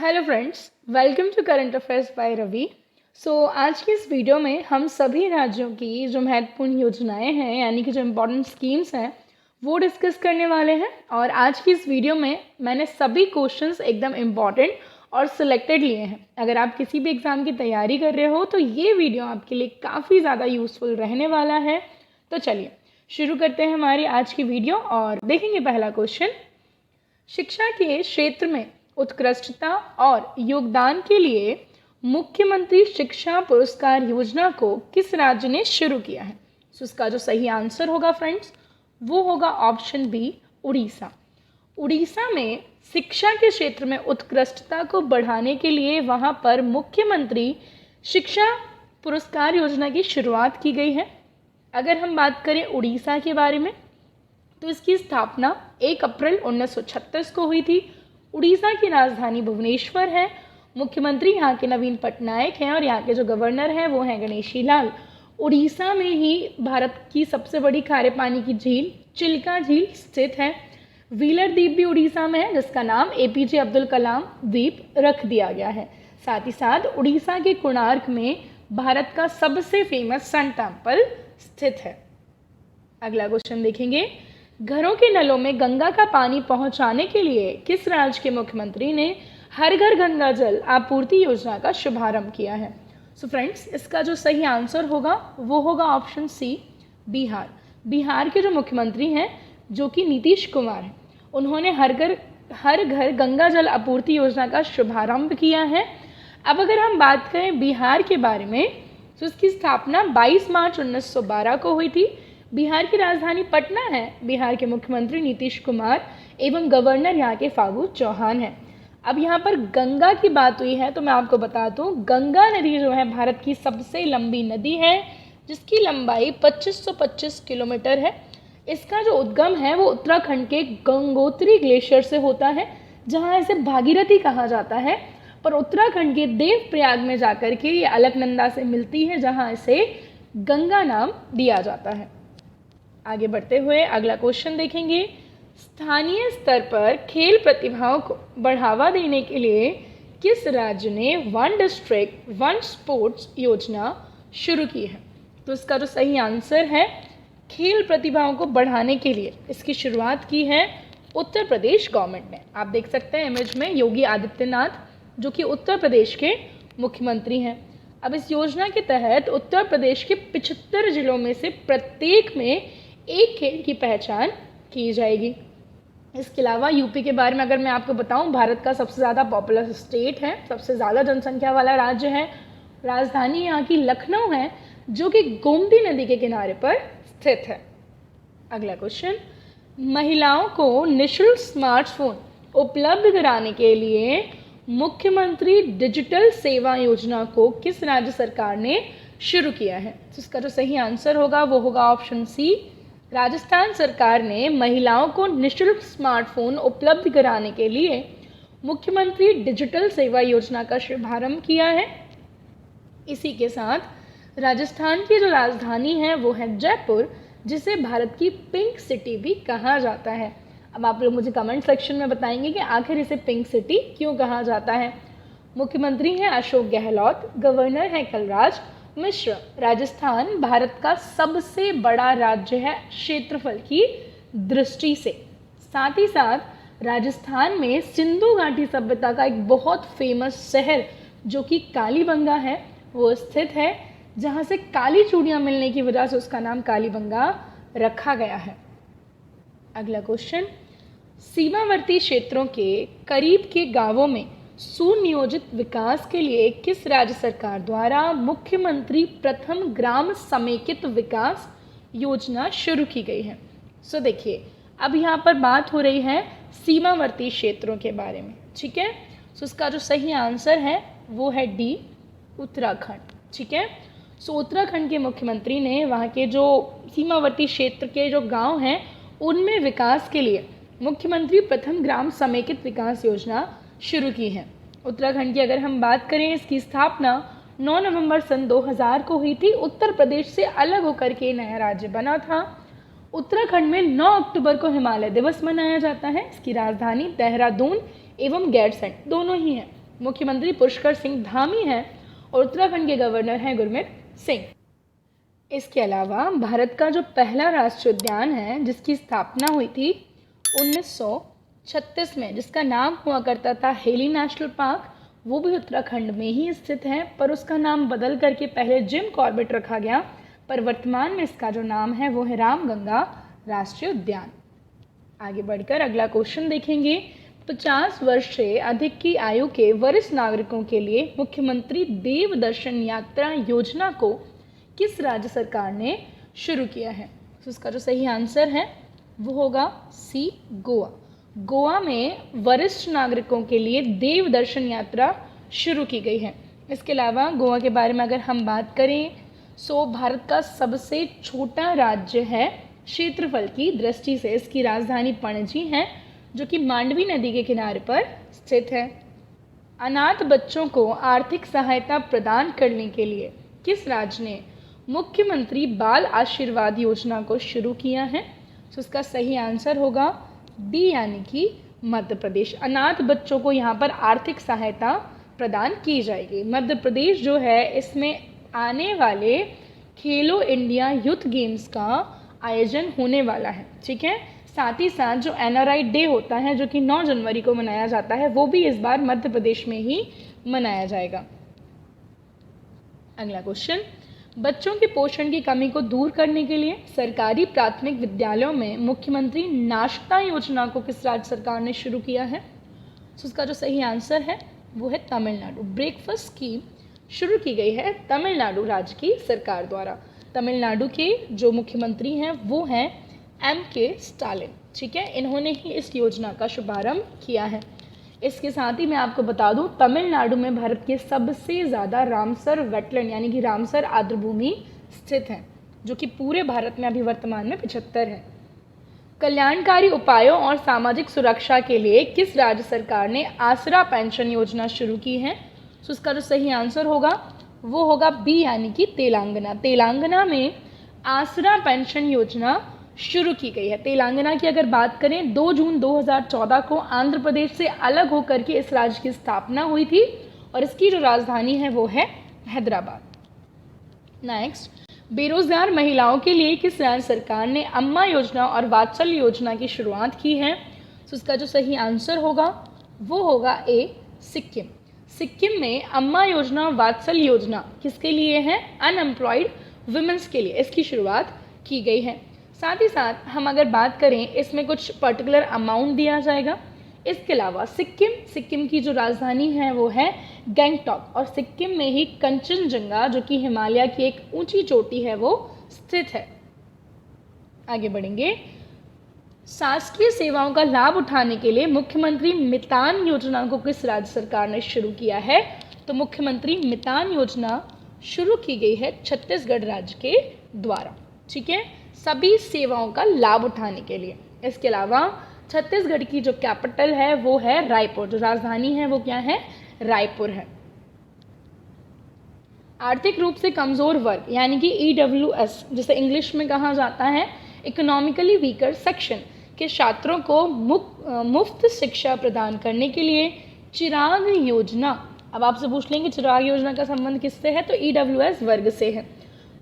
Hello friends, welcome to current affairs by Ravi. आज की इस वीडियो में हम सभी राज्यों की जो महत्वपूर्ण योजनाएं हैं यानी कि जो इम्पोर्टेंट स्कीम्स हैं वो डिस्कस करने वाले हैं। और आज की इस वीडियो में मैंने सभी क्वेश्चंस एकदम इम्पॉर्टेंट और सिलेक्टेड लिए हैं। अगर आप किसी भी एग्ज़ाम की तैयारी कर रहे हो तो ये वीडियो आपके लिए काफ़ी ज़्यादा यूज़फुल रहने वाला है। तो चलिए शुरू करते हैं हमारी आज की वीडियो और देखेंगे पहला क्वेश्चन। शिक्षा के क्षेत्र में उत्कृष्टता और योगदान के लिए मुख्यमंत्री शिक्षा पुरस्कार योजना को किस राज्य ने शुरू किया है? इसका जो सही आंसर होगा फ्रेंड्स वो होगा ऑप्शन बी, उड़ीसा। उड़ीसा में शिक्षा के क्षेत्र में उत्कृष्टता को बढ़ाने के लिए वहां पर मुख्यमंत्री शिक्षा पुरस्कार योजना की शुरुआत की गई है। अगर हम बात करें उड़ीसा के बारे में तो इसकी स्थापना 1 अप्रैल 1936 को हुई थी। उड़ीसा की राजधानी भुवनेश्वर है। मुख्यमंत्री यहाँ के नवीन पटनायक हैं और यहाँ के जो गवर्नर हैं वो हैं गणेशी लाल। उड़ीसा में ही भारत की सबसे बड़ी खारे पानी की झील चिल्का झील स्थित है। व्हीलर द्वीप भी उड़ीसा में है जिसका नाम एपीजे अब्दुल कलाम द्वीप रख दिया गया है। साथ ही साथ उड़ीसा के कोणार्क में भारत का सबसे फेमस सन टेम्पल स्थित है। अगला क्वेश्चन देखेंगे। घरों के नलों में गंगा का पानी पहुंचाने के लिए किस राज्य के मुख्यमंत्री ने हर घर गंगा जल आपूर्ति योजना का शुभारंभ किया है? फ्रेंड्स, इसका जो सही आंसर होगा वो होगा ऑप्शन सी, बिहार। बिहार के जो मुख्यमंत्री हैं जो कि नीतीश कुमार हैं, उन्होंने हर घर गंगा जल आपूर्ति योजना का शुभारंभ किया है। अब अगर हम बात करें बिहार के बारे में तो इसकी स्थापना 22 मार्च 1912 को हुई थी। बिहार की राजधानी पटना है। बिहार के मुख्यमंत्री नीतीश कुमार एवं गवर्नर यहाँ के फागू चौहान हैं। अब यहाँ पर गंगा की बात हुई है तो मैं आपको बता दूँ, गंगा नदी जो है भारत की सबसे लंबी नदी है जिसकी लंबाई 2525 किलोमीटर है। इसका जो उद्गम है वो उत्तराखंड के गंगोत्री ग्लेशियर से होता है जहाँ इसे भागीरथी कहा जाता है, पर उत्तराखंड के देवप्रयाग में जाकर के ये अलकनंदा से मिलती है जहाँ इसे गंगा नाम दिया जाता है। आगे बढ़ते हुए अगला क्वेश्चन देखेंगे। स्थानीय स्तर पर खेल प्रतिभाओं को बढ़ावा देने के लिए किस राज्य ने वन डिस्ट्रिक्ट वन स्पोर्ट्स योजना शुरू की है? तो इसका जो सही आंसर है खेल प्रतिभाओं को बढ़ाने के लिए इसकी शुरुआत की है उत्तर प्रदेश गवर्नमेंट ने। आप देख सकते हैं इमेज में योगी आदित्यनाथ जो कि उत्तर प्रदेश के मुख्यमंत्री हैं। अब इस योजना के तहत उत्तर प्रदेश के 75 जिलों में से प्रत्येक में एक खेल की पहचान की जाएगी। इसके अलावा यूपी के बारे में अगर मैं आपको बताऊं, भारत का सबसे ज़्यादा पॉपुलर स्टेट है, सबसे ज़्यादा जनसंख्या वाला राज्य है। राजधानी यहाँ की लखनऊ है जो कि गोमती नदी के किनारे पर स्थित है। अगला क्वेश्चन। महिलाओं को निःशुल्क स्मार्टफोन उपलब्ध कराने के लिए मुख्यमंत्री डिजिटल सेवा योजना को किस राज्य सरकार ने शुरू किया है? तो इसका जो सही आंसर होगा वो होगा ऑप्शन सी, राजस्थान सरकार ने महिलाओं को निःशुल्क स्मार्टफोन उपलब्ध कराने के लिए मुख्यमंत्री डिजिटल सेवा योजना का शुभारंभ किया है। इसी के साथ राजस्थान की जो राजधानी है वो है जयपुर, जिसे भारत की पिंक सिटी भी कहा जाता है। अब आप लोग मुझे कमेंट सेक्शन में बताएंगे कि आखिर इसे पिंक सिटी क्यों कहा जाता है। मुख्यमंत्री हैं अशोक गहलोत, गवर्नर है कलराज मिश्र। राजस्थान भारत का सबसे बड़ा राज्य है क्षेत्रफल की दृष्टि से। साथ ही साथ राजस्थान में सिंधु घाटी सभ्यता का एक बहुत फेमस शहर जो कि कालीबंगा है वो स्थित है, जहाँ से काली चूड़ियाँ मिलने की वजह से उसका नाम कालीबंगा रखा गया है। अगला क्वेश्चन। सीमावर्ती क्षेत्रों के करीब के गांवों में सुनियोजित विकास के लिए किस राज्य सरकार द्वारा मुख्यमंत्री प्रथम ग्राम समेकित विकास योजना शुरू की गई है? देखिए, अब यहाँ पर बात हो रही है सीमावर्ती क्षेत्रों के बारे में, ठीक है। इसका जो सही आंसर है वो है डी, उत्तराखंड, ठीक है। उत्तराखंड के मुख्यमंत्री ने वहाँ के जो सीमावर्ती क्षेत्र के जो गांव हैं उनमें विकास के लिए मुख्यमंत्री प्रथम ग्राम समेकित विकास योजना शुरू की है। उत्तराखंड की अगर हम बात करें, इसकी स्थापना 9 नवंबर सन 2000 को हुई थी। उत्तर प्रदेश से अलग होकर के नया राज्य बना था। उत्तराखंड में 9 अक्टूबर को हिमालय दिवस मनाया जाता है। इसकी राजधानी देहरादून एवं गैरसैंण दोनों ही हैं। मुख्यमंत्री पुष्कर सिंह धामी हैं और उत्तराखंड के गवर्नर हैं गुरमीत सिंह। इसके अलावा भारत का जो पहला राष्ट्रीय उद्यान है जिसकी स्थापना हुई थी 1936 में, जिसका नाम हुआ करता था हेली नेशनल पार्क, वो भी उत्तराखंड में ही स्थित है, पर उसका नाम बदल करके पहले जिम कॉर्बेट रखा गया, पर वर्तमान में इसका जो नाम है वो है रामगंगा राष्ट्रीय उद्यान। आगे बढ़कर अगला क्वेश्चन देखेंगे। 50 वर्ष से अधिक की आयु के वरिष्ठ नागरिकों के लिए मुख्यमंत्री देव दर्शन यात्रा योजना को किस राज्य सरकार ने शुरू किया है? तो इसका जो सही आंसर है वो होगा सी, गोवा। गोवा में वरिष्ठ नागरिकों के लिए देव दर्शन यात्रा शुरू की गई है। इसके अलावा गोवा के बारे में अगर हम बात करें सो भारत का सबसे छोटा राज्य है क्षेत्रफल की दृष्टि से। इसकी राजधानी पणजी है जो कि मांडवी नदी के किनारे पर स्थित है। अनाथ बच्चों को आर्थिक सहायता प्रदान करने के लिए किस राज्य ने मुख्यमंत्री बाल आशीर्वाद योजना को शुरू किया है? तो इसका सही आंसर होगा डी, यानी कि मध्य प्रदेश। अनाथ बच्चों को यहाँ पर आर्थिक सहायता प्रदान की जाएगी। मध्य प्रदेश जो है इसमें आने वाले खेलो इंडिया यूथ गेम्स का आयोजन होने वाला है। ठीक है, साथ ही साथ जो NRI डे होता है जो कि 9 जनवरी को मनाया जाता है वो भी इस बार मध्य प्रदेश में ही मनाया जाएगा। अगला क्वेश्चन, बच्चों के पोषण की कमी को दूर करने के लिए सरकारी प्राथमिक विद्यालयों में मुख्यमंत्री नाश्ता योजना को किस राज्य सरकार ने शुरू किया है? तो उसका जो सही आंसर है वो है तमिलनाडु। ब्रेकफास्ट स्कीम शुरू की गई है तमिलनाडु राज्य की सरकार द्वारा। तमिलनाडु के जो मुख्यमंत्री हैं वो हैं MK स्टालिन। ठीक है, इन्होंने ही इस योजना का शुभारंभ किया है। इसके साथ ही मैं आपको बता दूं तमिलनाडु में भारत के सबसे ज़्यादा रामसर वेटलैंड यानी कि रामसर आर्द्रभूमि स्थित है जो कि पूरे भारत में अभी वर्तमान में 75 है। कल्याणकारी उपायों और सामाजिक सुरक्षा के लिए किस राज्य सरकार ने आसरा पेंशन योजना शुरू की है? तो इसका जो सही आंसर होगा वो होगा बी, यानी कि तेलंगाना। तेलंगाना में आसरा पेंशन योजना शुरू की गई है। तेलंगाना की अगर बात करें 2 जून 2014 को आंध्र प्रदेश से अलग होकर के इस राज्य की स्थापना हुई थी और इसकी जो राजधानी है वो है हैदराबाद। नेक्स्ट, बेरोजगार महिलाओं के लिए किस राज्य सरकार ने अम्मा योजना और वात्सल्य योजना की शुरुआत की है? तो इसका जो सही आंसर होगा वो होगा ए, सिक्किम। सिक्किम में अम्मा योजना और वात्सल्य योजना किसके लिए है? अनएम्प्लॉयड वुमेन्स के लिए इसकी शुरुआत की गई है। साथ ही साथ हम अगर बात करें इसमें कुछ पर्टिकुलर अमाउंट दिया जाएगा। इसके अलावा सिक्किम की जो राजधानी है वो है गैंगटॉक और सिक्किम में ही कंचनजंगा जो कि हिमालय की एक ऊंची चोटी है वो स्थित है। आगे बढ़ेंगे, शासकीय सेवाओं का लाभ उठाने के लिए मुख्यमंत्री मितान योजना को किस राज्य सरकार ने शुरू किया है? तो मुख्यमंत्री मितान योजना शुरू की गई है छत्तीसगढ़ राज्य के द्वारा। ठीक है, सभी सेवाओं का लाभ उठाने के लिए। इसके अलावा छत्तीसगढ़ की जो कैपिटल है वो है रायपुर, जो राजधानी है वो क्या है? रायपुर है। आर्थिक रूप से कमजोर वर्ग यानी कि EWS जिसे इंग्लिश में कहा जाता है इकोनॉमिकली वीकर सेक्शन के छात्रों को मुफ्त शिक्षा प्रदान करने के लिए चिराग योजना, अब आपसे पूछ लेंगे चिराग योजना का संबंध किससे है? तो EWS वर्ग से है।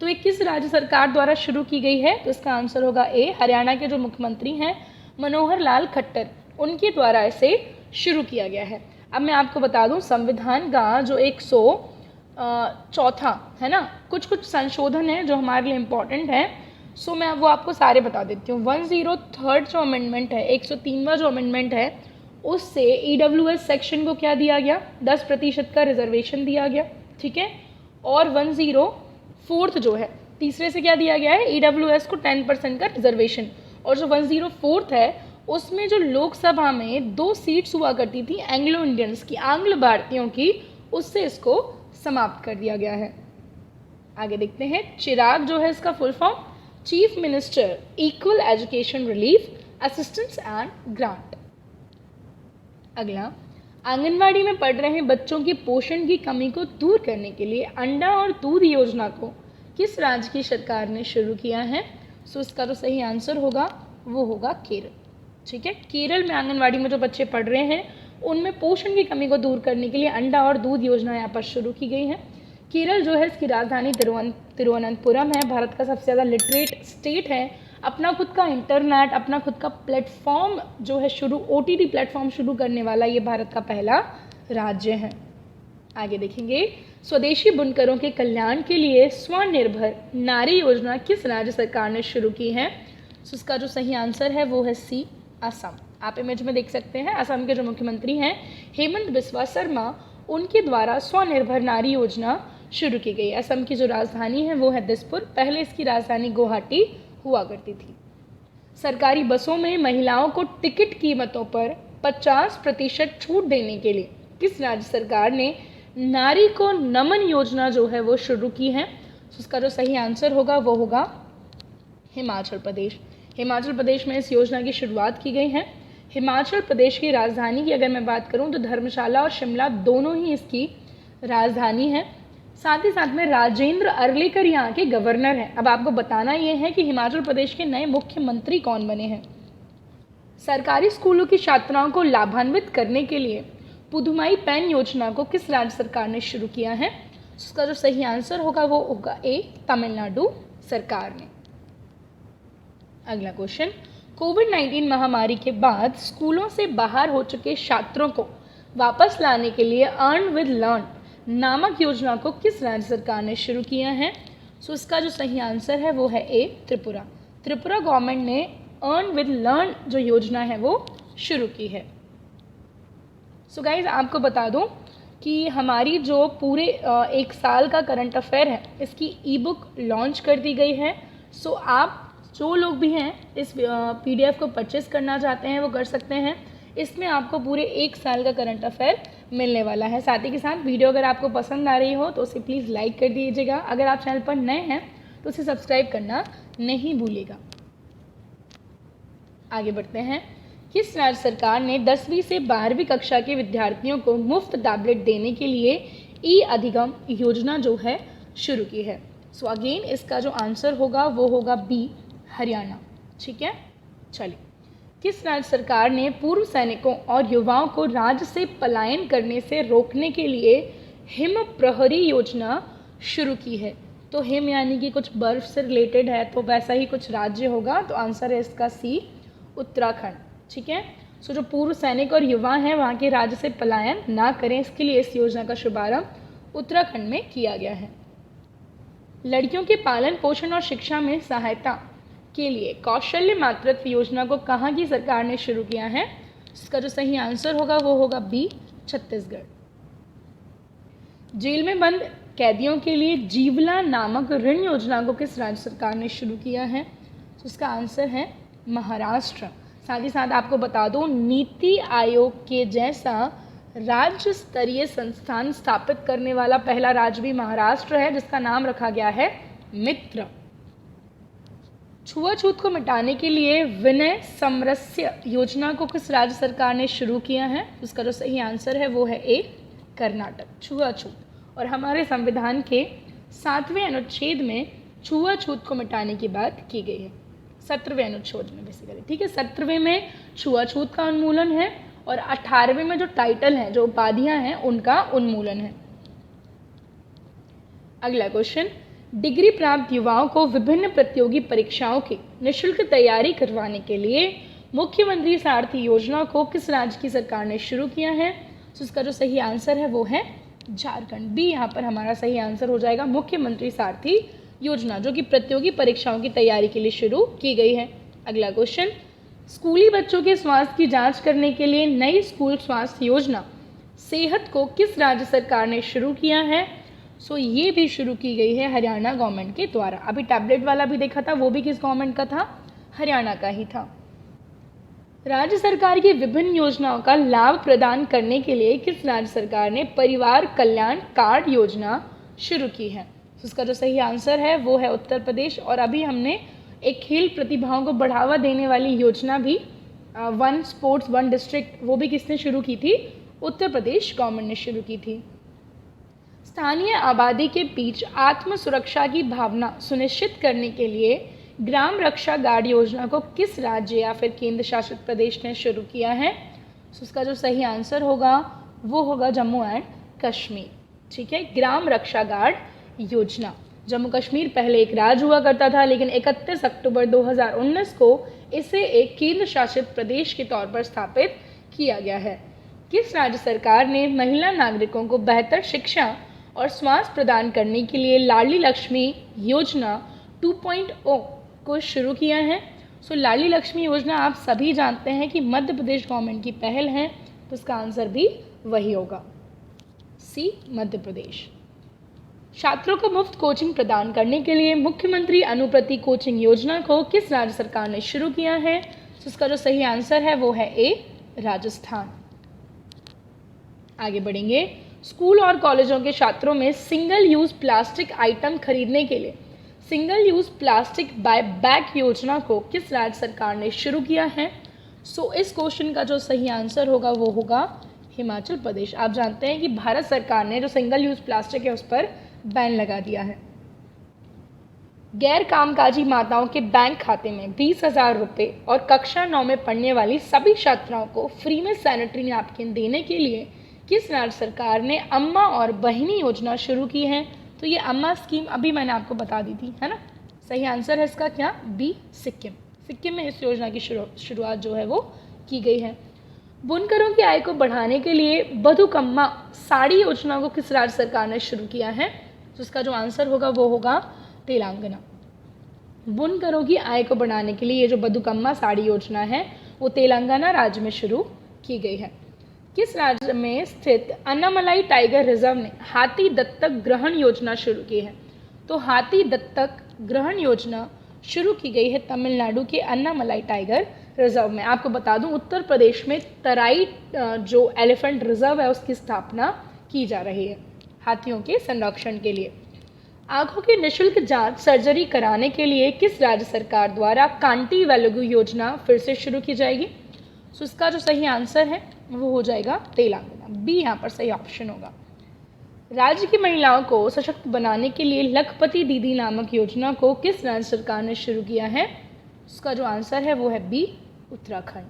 तो ये किस राज्य सरकार द्वारा शुरू की गई है? तो इसका आंसर होगा ए, हरियाणा के जो मुख्यमंत्री हैं मनोहर लाल खट्टर, उनके द्वारा इसे शुरू किया गया है। अब मैं आपको बता दूं संविधान का जो 104 है ना, कुछ संशोधन है जो हमारे लिए इम्पोर्टेंट है, सो मैं वो आपको सारे बता देती हूँ। 103 जो अमेंडमेंट है, 103वां जो अमेंडमेंट है, उससे EWS सेक्शन को क्या दिया गया? 10% का रिजर्वेशन दिया गया। ठीक है, और 104 जो है तीसरे से क्या दिया गया है? EWS को 10% का रिजर्वेशन। और जो 104 है उसमें जो लोकसभा में 2 सीट्स हुआ करती थी एंग्लो इंडियंस की, आंग्ल भारतीयों की, उससे इसको समाप्त कर दिया गया है। आगे देखते हैं, चिराग जो है इसका full form chief minister equal education relief assistance and grant. अगला, आंगनवाड़ी में पढ़ रहे बच्चों की पोषण की कमी को दूर करने के लिए अंडा और दूध योजना को किस राज्य की सरकार ने शुरू किया है? सो इसका जो सही आंसर होगा वो होगा केरल। ठीक है, केरल में आंगनवाड़ी में जो बच्चे पढ़ रहे हैं उनमें पोषण की कमी को दूर करने के लिए अंडा और दूध योजना यहाँ पर शुरू की गई है। केरल जो है इसकी राजधानी तिरुवनंतपुरम है, भारत का सबसे ज़्यादा लिटरेट स्टेट है, अपना खुद का इंटरनेट, अपना खुद का प्लेटफॉर्म जो है OTT प्लेटफॉर्म शुरू करने वाला ये भारत का पहला राज्य है। आगे देखेंगे, स्वदेशी बुनकरों के कल्याण के लिए स्वनिर्भर नारी योजना किस राज्य सरकार ने शुरू की है? तो इसका जो सही आंसर है वो है सी, असम। आप इमेज में देख सकते हैं, असम के जो मुख्यमंत्री हैं हेमंत बिस्वा शर्मा, उनके द्वारा स्वनिर्भर नारी योजना शुरू की गई। असम की जो राजधानी है वो है दिसपुर, पहले इसकी राजधानी गुवाहाटी हुआ करती थी। सरकारी बसों में महिलाओं को टिकट कीमतों पर 50% छूट देने के लिए किस राज्य सरकार ने नारी को नमन योजना जो है वो शुरू की है? तो उसका जो सही आंसर होगा वो होगा हिमाचल प्रदेश। हिमाचल प्रदेश में इस योजना की शुरुआत की गई है। हिमाचल प्रदेश की राजधानी की अगर मैं बात करूं तो धर्मशाला और शिमला दोनों ही इसकी राजधानी है। साथ ही साथ में राजेंद्र अर्लेकर यहाँ के गवर्नर हैं। अब आपको बताना ये है कि हिमाचल प्रदेश के नए मुख्यमंत्री कौन बने हैं। सरकारी स्कूलों की छात्राओं को लाभान्वित करने के लिए पुदुमाई पेन योजना को किस राज्य सरकार ने शुरू किया है? उसका जो सही आंसर होगा वो होगा ए, तमिलनाडु सरकार ने। अगला क्वेश्चन, कोविड-19 महामारी के बाद स्कूलों से बाहर हो चुके छात्रों को वापस लाने के लिए अर्न विद लर्न नामक योजना को किस राज्य सरकार ने शुरू किया है? सो इसका जो सही आंसर है वो है ए, त्रिपुरा। त्रिपुरा गवर्नमेंट ने अर्न विद लर्न जो योजना है वो शुरू की है। सो गाइज आपको बता दूं कि हमारी जो पूरे एक साल का करंट अफेयर है इसकी ई बुक लॉन्च कर दी गई है। सो आप जो लोग भी हैं इस PDF को परचेस करना चाहते हैं वो कर सकते हैं। इसमें आपको पूरे एक साल का करंट अफेयर मिलने वाला है। साथ ही के साथ वीडियो अगर आपको पसंद आ रही हो तो उसे प्लीज़ लाइक कर दीजिएगा। अगर आप चैनल पर नए हैं तो उसे सब्सक्राइब करना नहीं भूलिएगा। आगे बढ़ते हैं, किस राज्य सरकार ने 10वीं से 12वीं कक्षा के विद्यार्थियों को मुफ्त टैबलेट देने के लिए ई अधिगम योजना जो है शुरू की है? सो अगेन इसका जो आंसर होगा वो होगा बी, हरियाणा। ठीक है, चलिए, किस राज्य सरकार ने पूर्व सैनिकों और युवाओं को राज्य से पलायन करने से रोकने के लिए हिम प्रहरी योजना शुरू की है? तो हिम यानी कि कुछ बर्फ से रिलेटेड है, तो वैसा ही कुछ राज्य होगा, तो आंसर है इसका सी, उत्तराखंड। ठीक है, सो जो पूर्व सैनिक और युवा हैं वहाँ के राज्य से पलायन ना करें, इसके लिए इस योजना का शुभारंभ उत्तराखंड में किया गया है। लड़कियों के पालन पोषण और शिक्षा में सहायता के लिए कौशल्य मातृत्व योजना को कहाँ की सरकार ने शुरू किया है? इसका जो सही आंसर होगा वो होगा बी, छत्तीसगढ़। जेल में बंद कैदियों के लिए जीवला नामक ऋण योजना को किस राज्य सरकार ने शुरू किया है? तो इसका आंसर है महाराष्ट्र। साथ ही साथ आपको बता दूं, नीति आयोग के जैसा राज्य स्तरीय संस्थान स्थापित करने वाला पहला राज्य भी महाराष्ट्र है, जिसका नाम रखा गया है मित्र। छुआछूत को मिटाने के लिए विनय समरस्य योजना को किस राज्य सरकार ने शुरू किया है? उसका जो सही आंसर है वो है ए, कर्नाटक। छुआछूत, और हमारे संविधान के 7वें अनुच्छेद में छुआछूत को मिटाने की बात की गई है। 17वें अनुच्छेद में बेसिकली, ठीक है, 17वें में छुआछूत का उन्मूलन है और 18वें में जो टाइटल हैं, जो उपाधियां हैं, उनका उन्मूलन है। अगला क्वेश्चन, डिग्री प्राप्त युवाओं को विभिन्न प्रतियोगी परीक्षाओं की निःशुल्क तैयारी करवाने के लिए मुख्यमंत्री सारथी योजना को किस राज्य की सरकार ने शुरू किया है? तो इसका जो सही आंसर है वो है झारखंड। बी यहाँ पर हमारा सही आंसर हो जाएगा, मुख्यमंत्री सारथी योजना, जो कि प्रतियोगी परीक्षाओं की तैयारी के लिए शुरू की गई है। अगला क्वेश्चन, स्कूली बच्चों के स्वास्थ्य की जांच करने के लिए नई स्कूल स्वास्थ्य योजना सेहत को किस राज्य सरकार ने शुरू किया है? सो ये भी शुरू की गई है हरियाणा गवर्नमेंट के द्वारा। अभी टैबलेट वाला भी देखा था, वो भी किस गवर्नमेंट का था? हरियाणा का ही था। राज्य सरकार की विभिन्न योजनाओं का लाभ प्रदान करने के लिए किस राज्य सरकार ने परिवार कल्याण कार्ड योजना शुरू की है? उसका जो सही आंसर है वो है उत्तर प्रदेश। और अभी हमने एक खेल प्रतिभाओं को बढ़ावा देने वाली योजना भी, वन स्पोर्ट्स वन डिस्ट्रिक्ट, वो भी किसने शुरू की थी? उत्तर प्रदेश गवर्नमेंट ने शुरू की थी। स्थानीय आबादी के बीच आत्म सुरक्षा की भावना सुनिश्चित करने के लिए ग्राम रक्षा गार्ड योजना को किस राज्य या फिर केंद्र शासित प्रदेश ने शुरू किया है? तो उसका जो सही आंसर होगा वो होगा जम्मू एंड कश्मीर। ठीक है, ग्राम रक्षा गार्ड योजना। जम्मू कश्मीर पहले एक राज्य हुआ करता था, लेकिन 31 अक्टूबर 2019 को इसे एक केंद्र शासित प्रदेश के तौर पर स्थापित किया गया है। किस राज्य सरकार ने महिला नागरिकों को बेहतर शिक्षा और स्वास्थ्य प्रदान करने के लिए लाडली लक्ष्मी योजना 2.0 को शुरू किया है? सो लाडली लक्ष्मी योजना आप सभी जानते हैं कि मध्य प्रदेश गवर्नमेंट की पहल है, तो इसका आंसर भी वही होगा, सी मध्य प्रदेश। छात्रों को मुफ्त कोचिंग प्रदान करने के लिए मुख्यमंत्री अनुप्रति कोचिंग योजना को किस राज्य सरकार ने शुरू किया है? तो इसका जो सही आंसर है वो है ए, राजस्थान। आगे बढ़ेंगे। स्कूल और कॉलेजों के छात्रों में सिंगल यूज प्लास्टिक आइटम खरीदने के लिए single use plastic buy bag योजना को किस राज्य सरकार ने शुरू किया है? सो इस क्वेश्चन का जो सही आंसर होगा वो होगा हिमाचल प्रदेश। आप जानते हैं कि भारत सरकार ने जो सिंगल यूज प्लास्टिक है उस पर बैन लगा दिया है। गैर कामकाजी माताओं के बैंक खाते में 20,000 रुपये और कक्षा 9 में पढ़ने वाली सभी छात्राओं को फ्री में सैनिटरी नैपकिन देने के लिए किस राज्य सरकार ने अम्मा और बहिनी योजना शुरू की है? तो ये अम्मा स्कीम अभी मैंने आपको बता दी थी, है ना। सही आंसर है इसका क्या, बी, सिक्किम। सिक्किम में इस योजना की शुरुआत जो है वो की गई है। बुनकरों की आय को बढ़ाने के लिए बथुकम्मा साड़ी योजना को किस राज्य सरकार ने शुरू किया है? तो इसका जो आंसर होगा वो होगा तेलंगाना। बुनकरों की आय को बढ़ाने के लिए ये जो बथुकम्मा साड़ी योजना है वो तेलंगाना राज्य में शुरू की गई है। किस राज्य में स्थित अन्नामलाई टाइगर रिजर्व ने हाथी दत्तक ग्रहण योजना शुरू की है? तो हाथी दत्तक ग्रहण योजना शुरू की गई है तमिलनाडु के अन्नामलाई टाइगर रिजर्व में। आपको बता दूं उत्तर प्रदेश में तराई जो एलिफेंट रिजर्व है उसकी स्थापना की जा रही है हाथियों के संरक्षण के लिए। आंखों की निःशुल्क जांच सर्जरी कराने के लिए किस राज्य सरकार द्वारा कांटी वेलुगु योजना फिर से शुरू की जाएगी? सो इसका जो सही आंसर है वो हो जाएगा तेलंगाना, बी यहाँ पर सही ऑप्शन होगा। राज्य की महिलाओं को सशक्त बनाने के लिए लखपति दीदी नामक योजना को किस राज्य सरकार ने शुरू किया है? उसका जो आंसर है वो है बी, उत्तराखंड।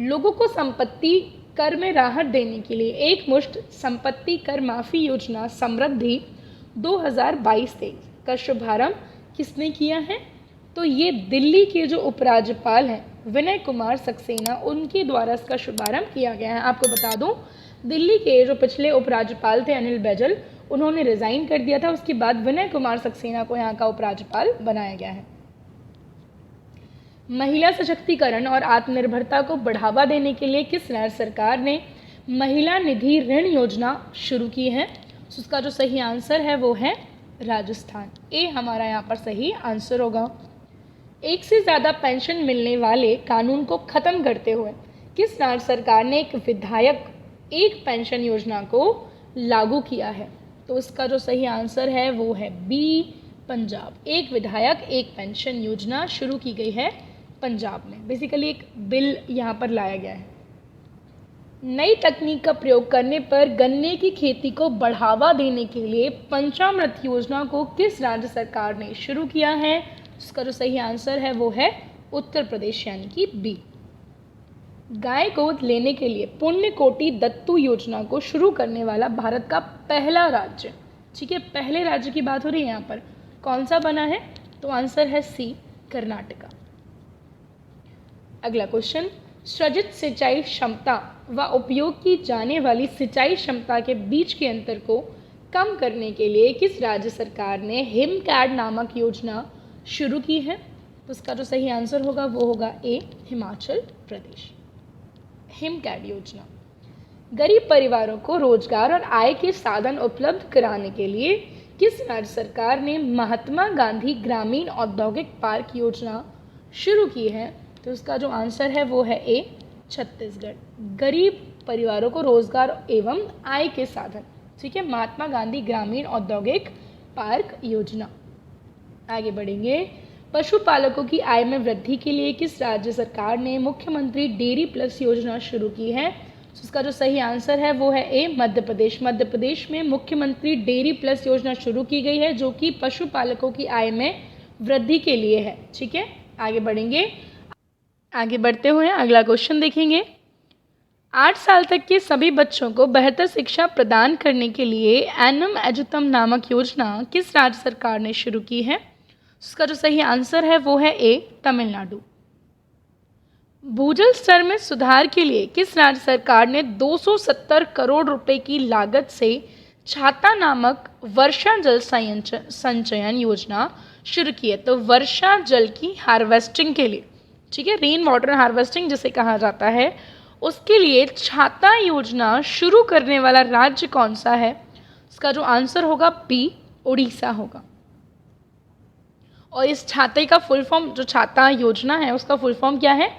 लोगों को संपत्ति कर में राहत देने के लिए एक मुश्त संपत्ति कर माफी योजना समृद्धि 2022-23 का शुभारंभ किसने किया है? तो ये दिल्ली के जो उपराज्यपाल हैं विनय कुमार सक्सेना, उनके द्वारा इसका शुभारंभ किया गया है। आपको बता दूं दिल्ली के जो पिछले उपराज्यपाल थे अनिल बैजल, उन्होंने रिजाइन कर दिया था, उसके बाद विनय कुमार सक्सेना को यहाँ का उपराज्यपाल बनाया गया है। महिला सशक्तिकरण और आत्मनिर्भरता को बढ़ावा देने के लिए किस राज्य सरकार ने महिला निधि ऋण योजना शुरू की है? उसका जो सही आंसर है वो है राजस्थान, ए हमारा यहाँ पर सही आंसर होगा। एक से ज़्यादा पेंशन मिलने वाले कानून को खत्म करते हुए किस राज्य सरकार ने एक विधायक एक पेंशन योजना को लागू किया है? तो इसका जो सही आंसर है वो है बी, पंजाब। एक विधायक एक पेंशन योजना शुरू की गई है पंजाब में। बेसिकली एक बिल यहाँ पर लाया गया है। नई तकनीक का प्रयोग करने पर गन्ने की खेती को बढ़ावा देने के लिए पंचामृत योजना को किस राज्य सरकार ने शुरू किया है? उसका जो सही आंसर है वो है उत्तर प्रदेश, यानी कि बी। गाय गोद लेने के लिए पुण्य कोटि दत्तू योजना को शुरू करने वाला भारत का पहला राज्य, ठीक है, पहले राज्य की बात हो रही है यहाँ पर, कौन सा बना है? तो आंसर है सी, कर्नाटका। अगला क्वेश्चन, सृजित सिंचाई क्षमता व उपयोग की जाने वाली सिंचाई क्षमता के बीच के अंतर को कम करने के लिए किस राज्य सरकार ने हिमकैड नामक योजना शुरू की है? तो इसका जो सही आंसर होगा वो होगा ए, हिमाचल प्रदेश। हिमकैड योजना गरीब परिवारों को रोजगार और आय के साधन उपलब्ध कराने के लिए किस राज्य सरकार ने महात्मा गांधी ग्रामीण औद्योगिक पार्क योजना शुरू की है? तो इसका जो आंसर है वो है ए, छत्तीसगढ़। गरीब परिवारों को रोजगार एवं आय के साधन, ठीक है, महात्मा गांधी ग्रामीण औद्योगिक पार्क योजना। आगे बढ़ेंगे। पशुपालकों की आय में वृद्धि के लिए किस राज्य सरकार ने मुख्यमंत्री डेयरी प्लस योजना शुरू की है? इसका जो सही आंसर है वो है ए, मध्य प्रदेश। मध्य प्रदेश में मुख्यमंत्री डेयरी प्लस योजना शुरू की गई है जो कि पशुपालकों की आय में वृद्धि के लिए है, ठीक है। आगे बढ़ेंगे। आगे बढ़ते हुए अगला क्वेश्चन देखेंगे। 8 साल तक के सभी बच्चों को बेहतर शिक्षा प्रदान करने के लिए एनम एजुतम नामक योजना किस राज्य सरकार ने शुरू की है? उसका जो सही आंसर है वो है ए, तमिलनाडु। भूजल स्तर में सुधार के लिए किस राज्य सरकार ने 270 करोड़ रुपए की लागत से छाता नामक वर्षा जल संचयन योजना शुरू की है? तो वर्षा जल की हार्वेस्टिंग के लिए, ठीक है, रेन वाटर हार्वेस्टिंग जिसे कहा जाता है, उसके लिए छाता योजना शुरू करने वाला राज्य कौन सा है? इसका जो आंसर होगा बी, उड़ीसा होगा। और इस छाते का फुल फॉर्म, जो छाता योजना है उसका फुल फॉर्म क्या है?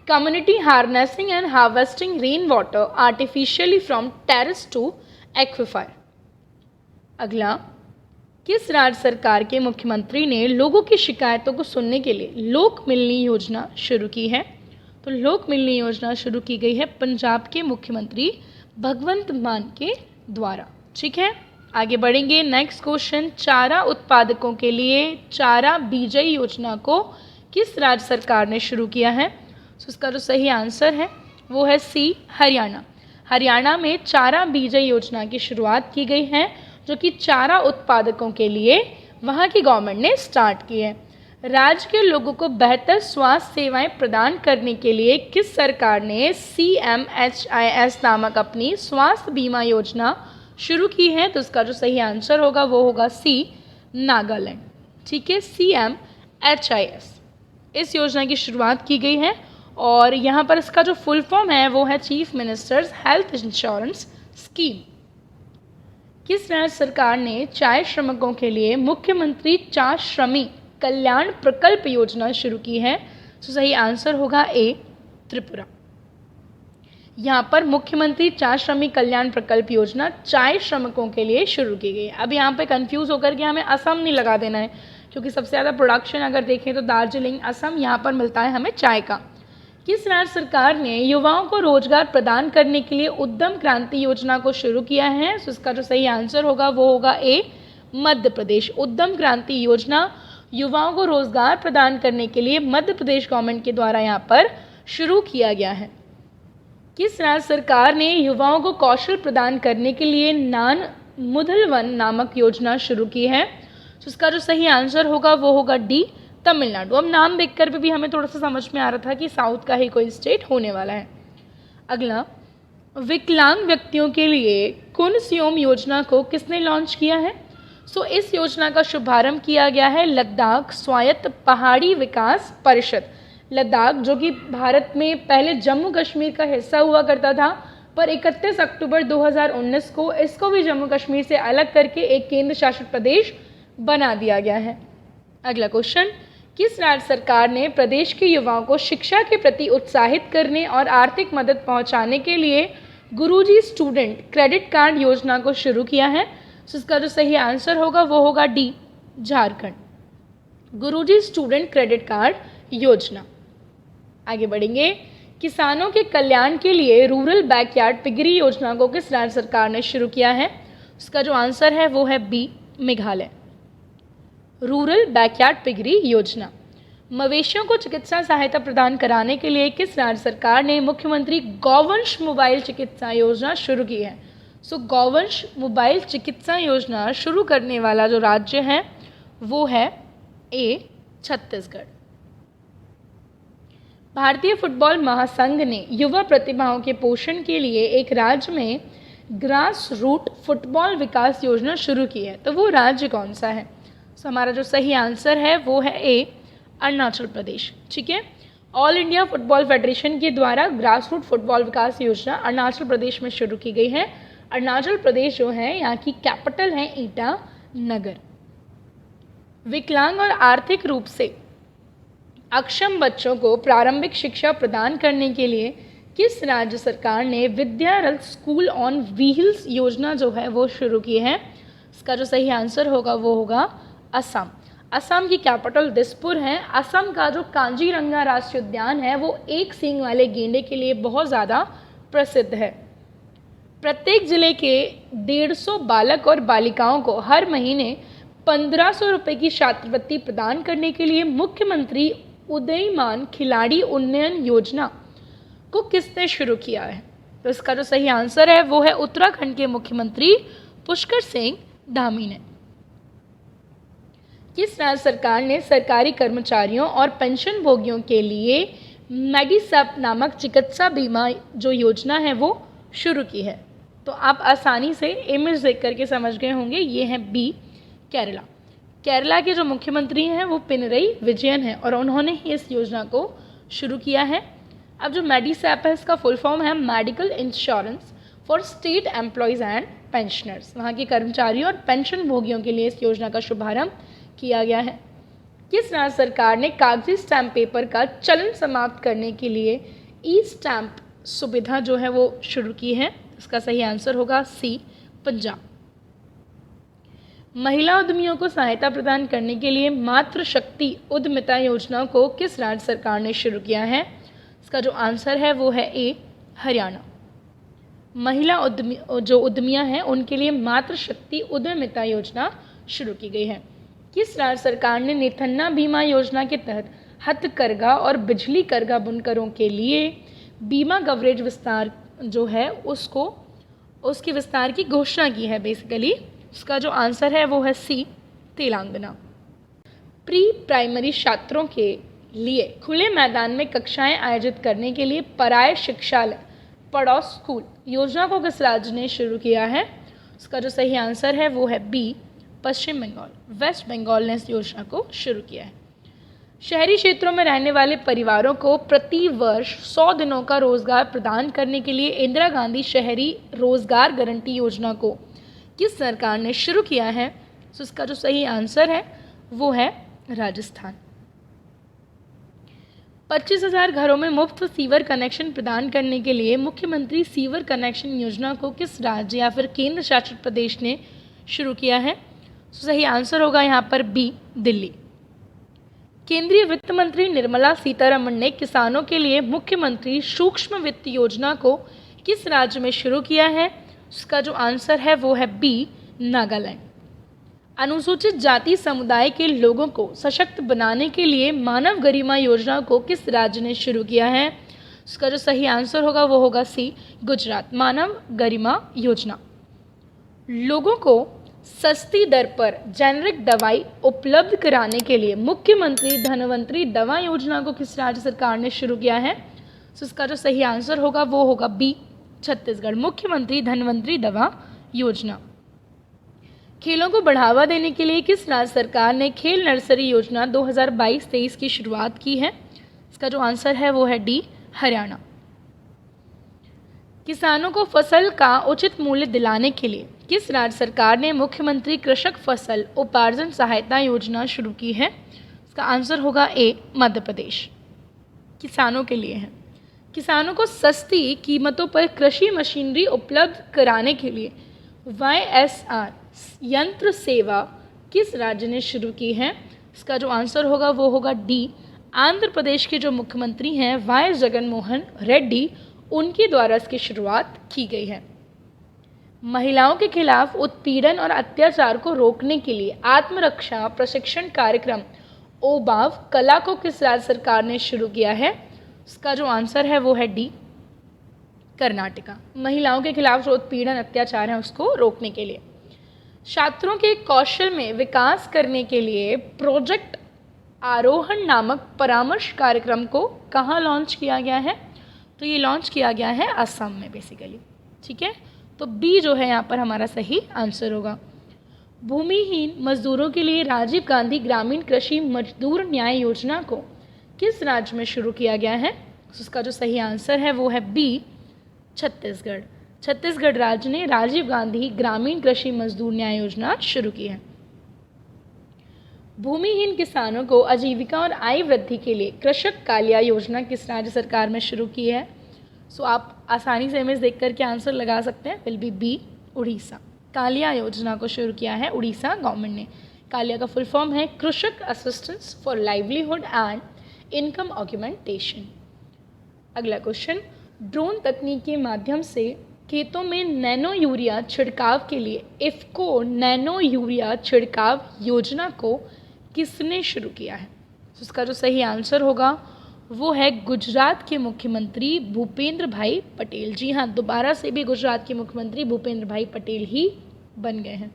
Community harnessing and harvesting rain water artificially from terrace to aquifer. अगला, किस राज्य सरकार के मुख्यमंत्री ने लोगों की शिकायतों को सुनने के लिए लोक मिलनी योजना शुरू की है? तो लोक मिलनी योजना शुरू की गई है पंजाब के मुख्यमंत्री भगवंत मान के द्वारा। ठीक है, आगे बढ़ेंगे। नेक्स्ट क्वेश्चन, चारा उत्पादकों के लिए चारा बीजई योजना को किस राज्य सरकार ने शुरू किया है? तो उसका जो सही आंसर है वो है सी, हरियाणा। हरियाणा में चारा बीजई योजना की शुरुआत की गई है, जो कि चारा उत्पादकों के लिए वहाँ की गवर्नमेंट ने स्टार्ट की है। राज्य के लोगों को बेहतर स्वास्थ्य सेवाएं प्रदान करने के लिए किस सरकार ने CMHIS नामक अपनी स्वास्थ्य बीमा योजना शुरू की है? तो उसका जो सही आंसर होगा वो होगा सी, नागालैंड। ठीक है, CMHIS इस योजना की शुरुआत की गई है और यहाँ पर इसका जो फुल फॉर्म है वो है chief ministers health insurance scheme. किस राज्य सरकार ने चाय श्रमिकों के लिए मुख्यमंत्री चा श्रमी कल्याण प्रकल्प योजना शुरू की है? तो सही आंसर होगा ए, त्रिपुरा। यहाँ पर मुख्यमंत्री चा श्रमिक कल्याण प्रकल्प योजना चाय श्रमिकों के लिए शुरू की गई है। अब यहाँ पे कंफ्यूज होकर के हमें असम नहीं लगा देना है, क्योंकि सबसे ज़्यादा प्रोडक्शन अगर देखें तो दार्जिलिंग, असम, यहाँ पर मिलता है हमें चाय का। किस राज्य सरकार ने युवाओं को रोजगार प्रदान करने के लिए उद्यम क्रांति योजना को शुरू किया है? तो इसका जो सही आंसर होगा वो होगा ए, मध्य प्रदेश। उद्यम क्रांति योजना युवाओं को रोजगार प्रदान करने के लिए मध्य प्रदेश गवर्नमेंट के द्वारा यहाँ पर शुरू किया गया है। किस राज्य सरकार ने युवाओं को कौशल प्रदान करने के लिए नान मुदलवन नामक योजना शुरू की है? तो इसका जो सही आंसर होगा वो होगा डी, तमिलनाडु। अब नाम देखकर भी हमें थोड़ा सा समझ में आ रहा था कि साउथ का ही कोई स्टेट होने वाला है। अगला, विकलांग व्यक्तियों के लिए कुनस्योम योजना को किसने लॉन्च किया है? सो इस योजना का शुभारंभ किया गया है लद्दाख स्वायत्त पहाड़ी विकास परिषद। लद्दाख जो कि भारत में पहले जम्मू कश्मीर का हिस्सा हुआ करता था, पर 31 अक्टूबर 2019 को इसको भी जम्मू कश्मीर से अलग करके एक केंद्र शासित प्रदेश बना दिया गया है। अगला क्वेश्चन, किस राज्य सरकार ने प्रदेश के युवाओं को शिक्षा के प्रति उत्साहित करने और आर्थिक मदद पहुंचाने के लिए गुरुजी स्टूडेंट क्रेडिट कार्ड योजना को शुरू किया है? तो इसका जो सही आंसर होगा वो होगा डी, झारखंड। गुरुजी स्टूडेंट क्रेडिट कार्ड योजना। आगे बढ़ेंगे। किसानों के कल्याण के लिए रूरल बैकयार्ड पिगरी योजना को किस राज्य सरकार ने शुरू किया है? उसका जो आंसर है वो है B, Meghalaya. Rural backyard piggery योजना। मवेशियों को चिकित्सा सहायता प्रदान कराने के लिए किस राज्य सरकार ने मुख्यमंत्री गौवंश मोबाइल चिकित्सा योजना शुरू की है? सो गौवंश मोबाइल चिकित्सा योजना शुरू करने वाला जो राज्य है वो है ए, छत्तीसगढ़। भारतीय फुटबॉल महासंघ ने युवा प्रतिभाओं के पोषण के लिए एक राज्य में ग्रास रूट फुटबॉल विकास योजना शुरू की है, तो वो राज्य कौन सा है? सो हमारा जो सही आंसर है वो है ए, अरुणाचल प्रदेश। ठीक है, ऑल इंडिया फुटबॉल फेडरेशन के द्वारा ग्रास रूट फुटबॉल विकास योजना अरुणाचल प्रदेश में शुरू की गई है। अरुणाचल प्रदेश जो है यहाँ की कैपिटल है ईटानगर। विकलांग और आर्थिक रूप से अक्षम बच्चों को प्रारंभिक शिक्षा प्रदान करने के लिए किस राज्य सरकार ने विद्यारथ स्कूल ऑन व्हील्स योजना जो है वो शुरू की है? इसका जो सही आंसर होगा वो होगा असम। असम की कैपिटल दिसपुर है। असम का जो कांजीरंगा राष्ट्रीय उद्यान है वो एक सींग वाले गेंडे के लिए बहुत ज़्यादा प्रसिद्ध है। प्रत्येक जिले के 150 बालक और बालिकाओं को हर महीने 1500 रुपये की छात्रवृत्ति प्रदान करने के लिए मुख्यमंत्री उदीयमान खिलाड़ी उन्नयन योजना को किसने शुरू किया है? तो इसका जो सही आंसर है वो है उत्तराखंड के मुख्यमंत्री पुष्कर सिंह धामी ने। किस राज्य सरकार ने सरकारी कर्मचारियों और पेंशन भोगियों के लिए मेडिसैप नामक चिकित्सा बीमा जो योजना है वो शुरू की है? तो आप आसानी से इमेज देख करके समझ गए होंगे, ये है बी, केरला। केरला के जो मुख्यमंत्री हैं वो पिनरई विजयन हैं और उन्होंने ही इस योजना को शुरू किया है। अब जो मेडिसैप है इसका फुल फॉर्म है medical insurance for state employees and pensioners. वहाँ के कर्मचारियों और पेंशन भोगियों के लिए इस योजना का शुभारंभ किया गया है। किस राज्य सरकार ने कागजी स्टैम्प पेपर का चलन समाप्त करने के लिए ई स्टैम्प सुविधा जो है वो शुरू की है? इसका सही आंसर होगा सी, पंजाब। महिला उद्यमियों को सहायता प्रदान करने के लिए मातृ शक्ति उद्यमिता योजना को किस राज्य सरकार ने शुरू किया है? इसका जो आंसर है वो है ए, हरियाणा। महिला उद्यमियां हैं उनके लिए मातृ शक्ति उद्यमिता योजना शुरू की गई है। किस राज्य सरकार ने नेथन्ना बीमा योजना के तहत हथकरघा और बिजली करघा बुनकरों के लिए बीमा कवरेज विस्तार जो है उसके विस्तार की घोषणा की है? बेसिकली उसका जो आंसर है वो है सी, तेलंगाना। प्री प्राइमरी छात्रों के लिए खुले मैदान में कक्षाएं आयोजित करने के लिए पराय शिक्षालय पड़ोस स्कूल योजना को किस राज्य ने शुरू किया है? उसका जो सही आंसर है वो है बी, पश्चिम बंगाल। वेस्ट बंगाल ने इस योजना को शुरू किया है। शहरी क्षेत्रों में रहने वाले परिवारों को प्रति वर्ष 100 दिनों का रोजगार प्रदान करने के लिए इंदिरा गांधी शहरी रोजगार गारंटी योजना को किस सरकार ने शुरू किया है? तो इसका जो सही आंसर है वो है राजस्थान। 25,000 घरों में मुफ्त सीवर कनेक्शन प्रदान करने के लिए मुख्यमंत्री सीवर कनेक्शन योजना को किस राज्य या फिर केंद्र शासित प्रदेश ने शुरू किया है? तो सही आंसर होगा यहाँ पर बी, दिल्ली। केंद्रीय वित्त मंत्री निर्मला सीतारमण ने किसानों के लिए मुख्यमंत्री सूक्ष्म वित्त योजना को किस राज्य में शुरू किया है? उसका जो आंसर है वो है बी, नागालैंड। अनुसूचित जाति समुदाय के लोगों को सशक्त बनाने के लिए मानव गरिमा योजना को किस राज्य ने शुरू किया है? उसका जो सही आंसर होगा वो होगा सी, गुजरात। मानव गरिमा योजना लोगों को सस्ती दर पर जेनरिक दवाई उपलब्ध कराने के लिए मुख्यमंत्री धनवंतरी दवा योजना को किस राज्य सरकार ने शुरू किया है? तो इसका जो सही आंसर होगा वो होगा बी, छत्तीसगढ़। मुख्यमंत्री धनवंतरी दवा योजना। खेलों को बढ़ावा देने के लिए किस राज्य सरकार ने खेल नर्सरी योजना 2022-23 की शुरुआत की है? इसका जो आंसर है वो है डी, हरियाणा। किसानों को फसल का उचित मूल्य दिलाने के लिए किस राज्य सरकार ने मुख्यमंत्री कृषक फसल उपार्जन सहायता योजना शुरू की है? इसका आंसर होगा ए, मध्य प्रदेश। किसानों के लिए है। किसानों को सस्ती कीमतों पर कृषि मशीनरी उपलब्ध कराने के लिए YSR यंत्र सेवा किस राज्य ने शुरू की है? इसका जो आंसर होगा वो होगा डी, आंध्र प्रदेश के जो मुख्यमंत्री हैं वाई जगनमोहन रेड्डी, उनके द्वारा इसकी शुरुआत की गई है। महिलाओं के खिलाफ उत्पीड़न और अत्याचार को रोकने के लिए आत्मरक्षा प्रशिक्षण कार्यक्रम ओबाव कला को किस राज्य सरकार ने शुरू किया है? इसका जो आंसर है वो है डी, कर्नाटका। महिलाओं के खिलाफ जो उत्पीड़न अत्याचार है उसको रोकने के लिए छात्रों के कौशल में विकास करने के लिए प्रोजेक्ट आरोहण नामक परामर्श कार्यक्रम को कहाँ लॉन्च किया गया है? तो ये लॉन्च किया गया है असम में बेसिकली। ठीक है, तो बी जो है यहाँ पर हमारा सही आंसर होगा। भूमिहीन मजदूरों के लिए राजीव गांधी ग्रामीण कृषि मजदूर न्याय योजना को किस राज्य में शुरू किया गया है? उसका जो सही आंसर है वो है बी, छत्तीसगढ़। छत्तीसगढ़ राज्य ने राजीव गांधी ग्रामीण कृषि मजदूर न्याय योजना शुरू की है। भूमिहीन किसानों को आजीविका और आय वृद्धि के लिए कृषक कालिया योजना किस राज्य सरकार में शुरू की है? सो आप आसानी से इमेज देख करके आंसर लगा सकते हैं, will be B, Orissa. Kalia योजना को शुरू किया है उड़ीसा गवर्नमेंट ने। कालिया का फुल फॉर्म है Krishak assistance for livelihood and income augmentation. अगला क्वेश्चन, ड्रोन तकनीक के माध्यम से खेतों में नैनो यूरिया छिड़काव के लिए इफ्को नैनो यूरिया छिड़काव योजना को किसने शुरू किया है? तो इसका जो सही आंसर होगा वो है गुजरात के मुख्यमंत्री भूपेंद्र भाई पटेल। जी हाँ, दोबारा से भी गुजरात के मुख्यमंत्री भूपेंद्र भाई पटेल ही बन गए हैं।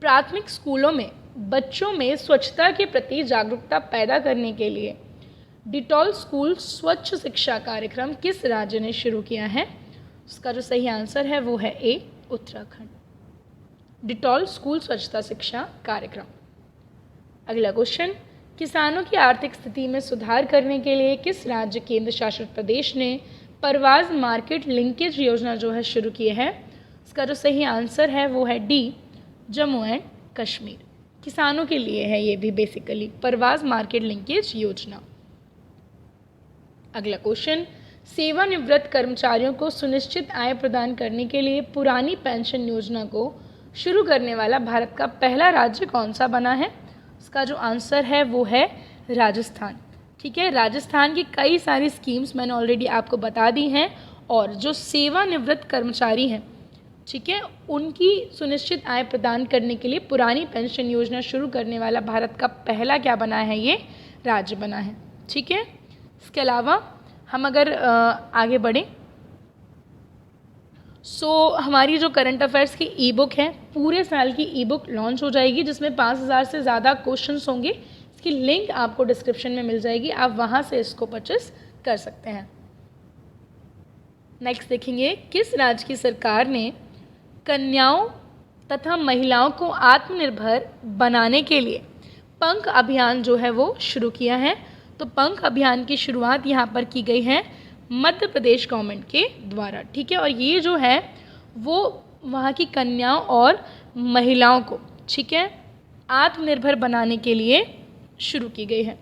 प्राथमिक स्कूलों में बच्चों में स्वच्छता के प्रति जागरूकता पैदा करने के लिए डिटॉल स्कूल स्वच्छ शिक्षा कार्यक्रम किस राज्य ने शुरू किया है? उसका जो सही आंसर है वो है ए, उत्तराखंड। डिटॉल स्कूल स्वच्छता शिक्षा कार्यक्रम। अगला क्वेश्चन, किसानों की आर्थिक स्थिति में सुधार करने के लिए किस राज्य केंद्र शासित प्रदेश ने परवाज मार्केट लिंकेज योजना जो है शुरू की है? इसका जो सही आंसर है वो है डी, जम्मू एंड कश्मीर। किसानों के लिए है ये भी बेसिकली परवाज मार्केट लिंकेज योजना। अगला क्वेश्चन, सेवानिवृत्त कर्मचारियों को सुनिश्चित आय प्रदान करने के लिए पुरानी पेंशन योजना को शुरू करने वाला भारत का पहला राज्य कौन सा बना है? इसका जो आंसर है वो है राजस्थान। ठीक है, राजस्थान की कई सारी स्कीम्स मैंने ऑलरेडी आपको बता दी हैं, और जो सेवानिवृत्त कर्मचारी हैं, ठीक है, उनकी सुनिश्चित आय प्रदान करने के लिए पुरानी पेंशन योजना शुरू करने वाला भारत का पहला क्या बना है? ये राज्य बना है। ठीक है, इसके अलावा हम अगर आगे बढ़ें, हमारी जो करंट अफेयर्स की ई बुक है, पूरे साल की ई बुक लॉन्च हो जाएगी, जिसमें 5000 से ज़्यादा क्वेश्चंस होंगे। इसकी लिंक आपको डिस्क्रिप्शन में मिल जाएगी, आप वहाँ से इसको परचेस कर सकते हैं। नेक्स्ट देखेंगे, किस राज्य की सरकार ने कन्याओं तथा महिलाओं को आत्मनिर्भर बनाने के लिए पंख अभियान जो है वो शुरू किया है? तो पंख अभियान की शुरुआत यहाँ पर की गई है मध्य प्रदेश गवर्नमेंट के द्वारा। ठीक है, और ये जो है वो वहाँ की कन्याओं और महिलाओं को, ठीक है, आत्मनिर्भर बनाने के लिए शुरू की गई है।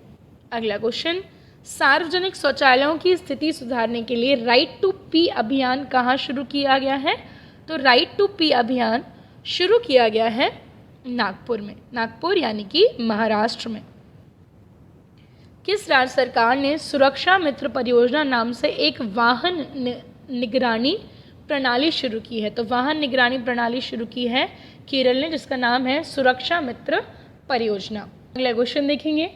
अगला क्वेश्चन, सार्वजनिक शौचालयों की स्थिति सुधारने के लिए राइट टू पी अभियान कहाँ शुरू किया गया है? तो राइट टू पी अभियान शुरू किया गया है नागपुर में, नागपुर यानी कि महाराष्ट्र में। किस राज्य सरकार ने सुरक्षा मित्र परियोजना नाम से एक वाहन निगरानी प्रणाली शुरू की है? तो वाहन निगरानी प्रणाली शुरू की है केरल ने, जिसका नाम है सुरक्षा मित्र परियोजना। अगला क्वेश्चन देखेंगे,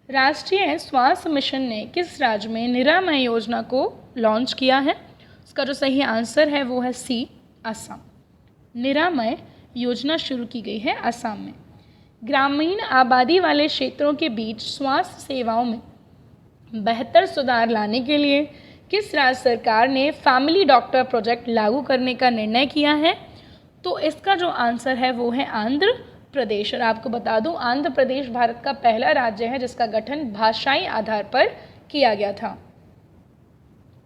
राष्ट्रीय स्वास्थ्य मिशन ने किस राज्य में निरामय योजना को लॉन्च किया है? उसका जो सही आंसर है वो है सी, असम। निरामय योजना शुरू की गई है असम में। ग्रामीण आबादी वाले क्षेत्रों के बीच स्वास्थ्य सेवाओं में बेहतर सुधार लाने के लिए किस राज्य सरकार ने फैमिली डॉक्टर प्रोजेक्ट लागू करने का निर्णय किया है? तो इसका जो आंसर है वो है आंध्र प्रदेश। और आपको बता दूं, आंध्र प्रदेश भारत का पहला राज्य है जिसका गठन भाषाई आधार पर किया गया था।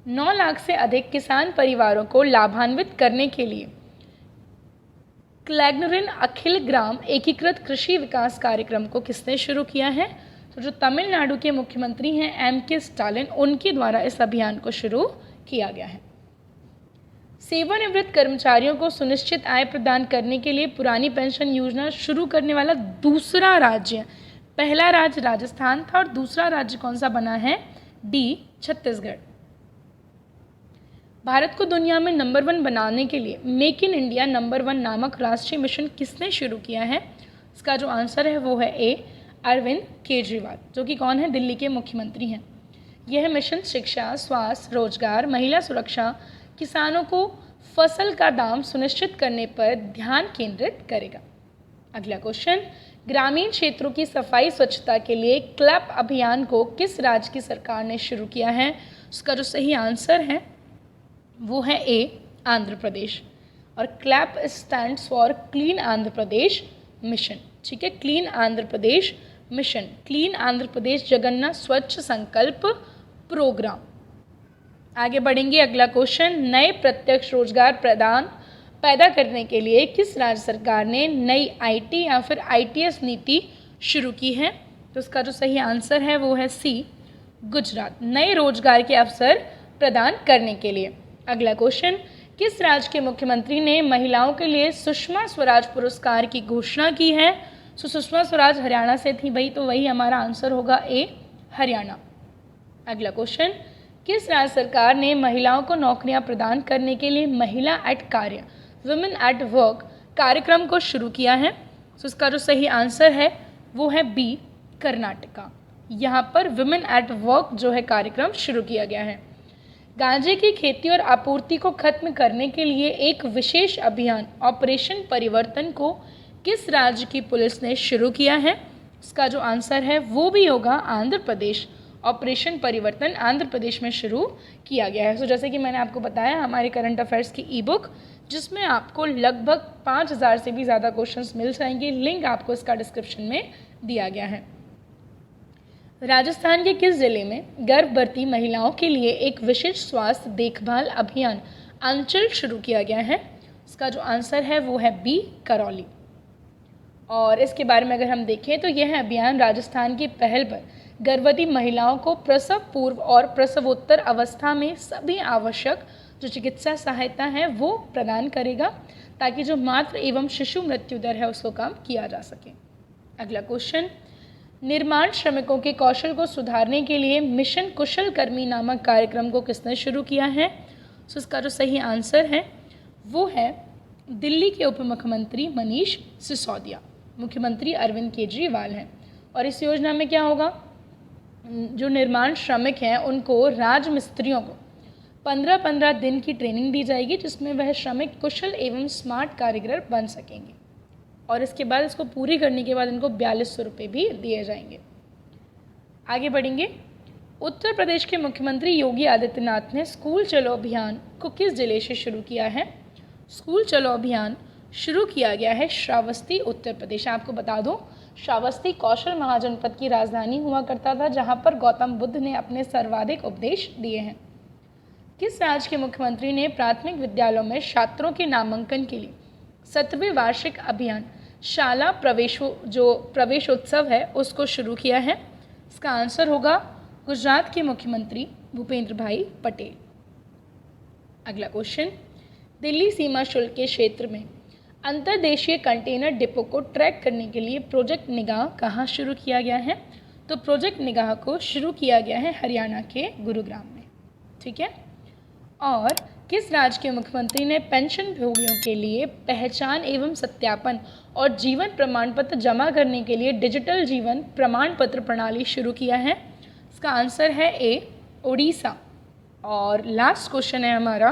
9 लाख से अधिक किसान परिवारों को लाभान्वित करने के लिए क्लैग्नरिन अखिल ग्राम एकीकृत कृषि विकास कार्यक्रम को किसने शुरू किया है? तो जो तमिलनाडु के मुख्यमंत्री हैं एम.के. स्टालिन, उनके द्वारा इस अभियान को शुरू किया गया है। सेवानिवृत्त कर्मचारियों को सुनिश्चित आय प्रदान करने के लिए पुरानी पेंशन योजना शुरू करने वाला दूसरा राज्य, पहला राज्य राजस्थान था और दूसरा राज्य कौन सा बना है? डी, छत्तीसगढ़। भारत को दुनिया में नंबर 1 बनाने के लिए मेक इन इंडिया नंबर 1 नामक राष्ट्रीय मिशन किसने शुरू किया है? इसका जो आंसर है वो है ए, अरविंद केजरीवाल, जो कि कौन है? दिल्ली के मुख्यमंत्री हैं। यह मिशन शिक्षा, स्वास्थ्य, रोजगार, महिला सुरक्षा, किसानों को फसल का दाम सुनिश्चित करने पर ध्यान केंद्रित करेगा। अगला क्वेश्चन, ग्रामीण क्षेत्रों की सफाई स्वच्छता के लिए क्लैप अभियान को किस राज्य की सरकार ने शुरू किया है? उसका जो सही आंसर है वो है ए, आंध्र प्रदेश। और clap stands for clean Andhra Pradesh mission. ठीक है, clean Andhra Pradesh mission, clean Andhra Pradesh Jagannath स्वच्छ संकल्प प्रोग्राम। आगे बढ़ेंगे, अगला क्वेश्चन, नए प्रत्यक्ष रोजगार पैदा करने के लिए किस राज्य सरकार ने नई आईटी या फिर आईटीएस नीति शुरू की है? तो उसका जो सही आंसर है वो है सी, गुजरात, नए रोजगार के अवसर प्रदान करने के लिए। अगला क्वेश्चन, किस राज्य के मुख्यमंत्री ने महिलाओं के लिए सुषमा स्वराज पुरस्कार की घोषणा की है? सुषमा स्वराज हरियाणा से थी भाई, तो वही हमारा आंसर होगा ए, हरियाणा। अगला क्वेश्चन, किस राज्य सरकार ने महिलाओं को नौकरियां प्रदान करने के लिए महिला एट कार्य, वुमेन एट वर्क कार्यक्रम को शुरू किया है? तो इसका जो सही आंसर है वो है बी, कर्नाटका। यहाँ पर विमेन एट वर्क जो है कार्यक्रम शुरू किया गया है। गांजे की खेती और आपूर्ति को खत्म करने के लिए एक विशेष अभियान ऑपरेशन परिवर्तन को किस राज्य की पुलिस ने शुरू किया है? इसका जो आंसर है वो भी होगा आंध्र प्रदेश। ऑपरेशन परिवर्तन आंध्र प्रदेश में शुरू किया गया है। जैसे कि मैंने आपको बताया, हमारे करंट अफेयर्स की ई बुक जिसमें आपको लगभग 5000 से भी ज़्यादा क्वेश्चंस मिल जाएंगे, लिंक आपको इसका डिस्क्रिप्शन में दिया गया है। राजस्थान के किस जिले में गर्भवती महिलाओं के लिए एक विशेष स्वास्थ्य देखभाल अभियान अंचल शुरू किया गया है? इसका जो आंसर है वो है बी, करौली। और इसके बारे में अगर हम देखें तो यह अभियान राजस्थान की पहल पर गर्भवती महिलाओं को प्रसव पूर्व और प्रसवोत्तर अवस्था में सभी आवश्यक जो चिकित्सा सहायता है वो प्रदान करेगा, ताकि जो मातृ एवं शिशु मृत्यु दर है उसको कम किया जा सके। अगला क्वेश्चन, निर्माण श्रमिकों के कौशल को सुधारने के लिए मिशन कुशल कर्मी नामक कार्यक्रम को किसने शुरू किया है? तो इसका जो सही आंसर है वो है दिल्ली के उप मुख्यमंत्री मनीष सिसोदिया। मुख्यमंत्री अरविंद केजरीवाल हैं। और इस योजना में क्या होगा, जो निर्माण श्रमिक हैं उनको राजमिस्त्रियों को 15-15 दिन की ट्रेनिंग दी जाएगी, जिसमें वह श्रमिक कुशल एवं स्मार्ट कारीगर बन सकेंगे। और इसके बाद इसको पूरी करने के बाद इनको 4200 रुपये भी दिए जाएंगे। आगे बढ़ेंगे। उत्तर प्रदेश के मुख्यमंत्री योगी आदित्यनाथ ने स्कूल चलो अभियान को किस जिले से शुरू किया है? स्कूल चलो अभियान शुरू किया गया है श्रावस्ती, उत्तर प्रदेश। आपको बता दूं, श्रावस्ती कौशल महाजनपद की राजधानी हुआ करता था, जहां पर गौतम बुद्ध ने अपने सर्वाधिक उपदेश दिए हैं। किस राज्य के मुख्यमंत्री ने प्राथमिक विद्यालयों में छात्रों के नामांकन के लिए 7वें वार्षिक अभियान शाला प्रवेशोत्सव है उसको शुरू किया है? इसका आंसर होगा गुजरात के मुख्यमंत्री भूपेंद्र भाई पटेल। अगला क्वेश्चन, दिल्ली सीमा शुल्क के क्षेत्र में अंतर्देशीय कंटेनर डिपो को ट्रैक करने के लिए प्रोजेक्ट निगाह कहाँ शुरू किया गया है? तो प्रोजेक्ट निगाह को शुरू किया गया है हरियाणा के गुरुग्राम में। ठीक है। और किस राज्य के मुख्यमंत्री ने पेंशन भोगियों के लिए पहचान एवं सत्यापन और जीवन प्रमाण पत्र जमा करने के लिए डिजिटल जीवन प्रमाण पत्र प्रणाली शुरू किया है? इसका आंसर है ए, ओडिशा। और लास्ट क्वेश्चन है हमारा,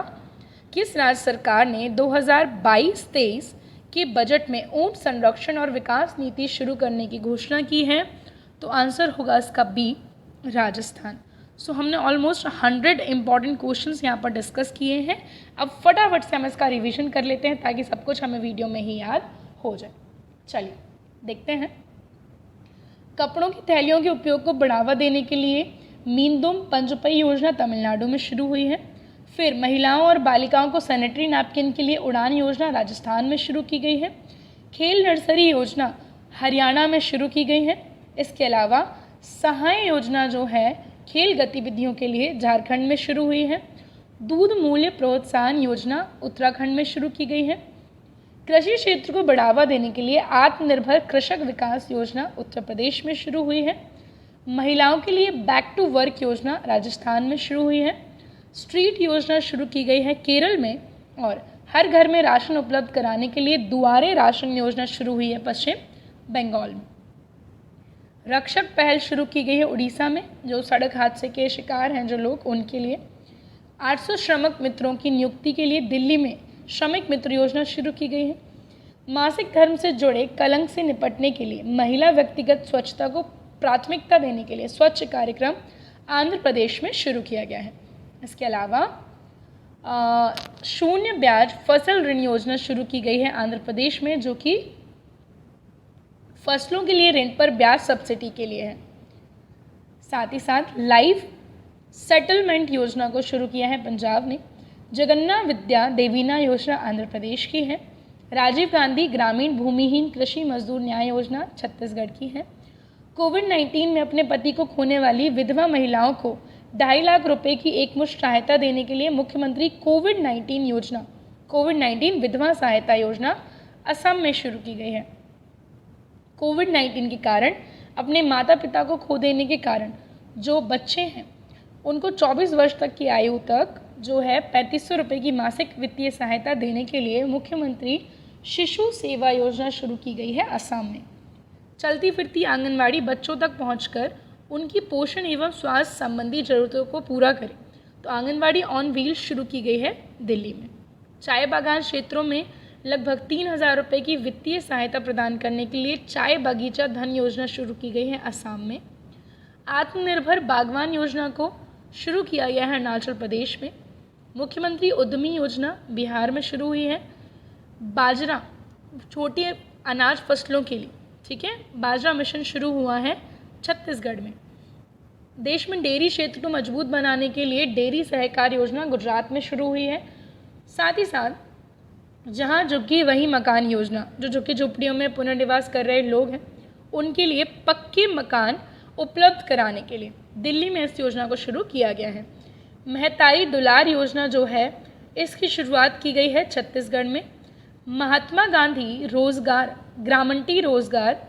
किस राज्य सरकार ने 2022-23 के बजट में ऊंट संरक्षण और विकास नीति शुरू करने की घोषणा की है? तो आंसर होगा इसका बी, राजस्थान। सो हमने ऑलमोस्ट 100 इंपॉर्टेंट क्वेश्चंस यहाँ पर डिस्कस किए हैं। अब फटाफट से हम इसका रिवीजन कर लेते हैं ताकि सब कुछ हमें वीडियो में ही याद हो जाए। चलिए देखते हैं। कपड़ों की थैलियों के उपयोग को बढ़ावा देने के लिए मीनदुम पंजपई योजना तमिलनाडु में शुरू हुई है। फिर महिलाओं और बालिकाओं को सैनिटरी नैपकिन के लिए उड़ान योजना राजस्थान में शुरू की गई है। खेल नर्सरी योजना हरियाणा में शुरू की गई है। इसके अलावा सहाय योजना जो है खेल गतिविधियों के लिए झारखंड में शुरू हुई है। दूध मूल्य प्रोत्साहन योजना उत्तराखंड में शुरू की गई है। कृषि क्षेत्र को बढ़ावा देने के लिए आत्मनिर्भर कृषक विकास योजना उत्तर प्रदेश में शुरू हुई है। महिलाओं के लिए बैक टू वर्क योजना राजस्थान में शुरू हुई है। स्ट्रीट योजना शुरू की गई है केरल में। और हर घर में राशन उपलब्ध कराने के लिए दुआरे राशन योजना शुरू हुई है पश्चिम बंगाल में। रक्षक पहल शुरू की गई है उड़ीसा में, जो सड़क हादसे के शिकार हैं जो लोग, उनके लिए। 800 श्रमिक मित्रों की नियुक्ति के लिए दिल्ली में श्रमिक मित्र योजना शुरू की गई है। मासिक धर्म से जुड़े कलंक से निपटने के लिए महिला व्यक्तिगत स्वच्छता को प्राथमिकता देने के लिए स्वच्छ कार्यक्रम आंध्र प्रदेश में शुरू किया गया है। इसके अलावा शून्य ब्याज फसल ऋण योजना शुरू की गई है आंध्र प्रदेश में, जो कि फसलों के लिए ऋण पर ब्याज सब्सिडी के लिए है। साथ ही साथ लाइव सेटलमेंट योजना को शुरू किया है पंजाब ने। जगन्ना विद्या देवीना योजना आंध्र प्रदेश की है। राजीव गांधी ग्रामीण भूमिहीन कृषि मजदूर न्याय योजना छत्तीसगढ़ की है। कोविड-19 में अपने पति को खोने वाली विधवा महिलाओं को 2.5 लाख रुपए की एकमुश्त सहायता देने के लिए मुख्यमंत्री कोविड-19 विधवा सहायता योजना असम में शुरू की गई है। कोविड-19 के कारण अपने माता पिता को खो देने के कारण जो बच्चे हैं उनको 24 वर्ष तक की आयु तक जो है 3500 रुपये की मासिक वित्तीय सहायता देने के लिए मुख्यमंत्री शिशु सेवा योजना शुरू की गई है असम में। चलती फिरती आंगनवाड़ी बच्चों तक पहुंचकर उनकी पोषण एवं स्वास्थ्य संबंधी ज़रूरतों को पूरा करे। तो आंगनवाड़ी ऑन व्हील्स शुरू की गई है दिल्ली में। चाय बागान क्षेत्रों में लगभग 3,000 रुपये की वित्तीय सहायता प्रदान करने के लिए चाय बगीचा धन योजना शुरू की गई है असम में। आत्मनिर्भर बागवान योजना को शुरू किया गया है अरुणाचल प्रदेश में। मुख्यमंत्री उद्यमी योजना बिहार में शुरू हुई है। बाजरा, छोटी अनाज फसलों के लिए, ठीक है, बाजरा मिशन शुरू हुआ है छत्तीसगढ़ में। देश में डेयरी क्षेत्र को मजबूत बनाने के लिए डेयरी सहकार योजना गुजरात में शुरू हुई है। साथ ही साथ जहाँ झुग्गी वही मकान योजना, जो झुग्गी झोपड़ियों में पुनर्निवास कर रहे लोग हैं उनके लिए पक्के मकान उपलब्ध कराने के लिए दिल्ली में इस योजना को शुरू किया गया है। महतारी दुलार योजना जो है इसकी शुरुआत की गई है छत्तीसगढ़ में। महात्मा गांधी रोजगार ग्रामंटी रोजगार,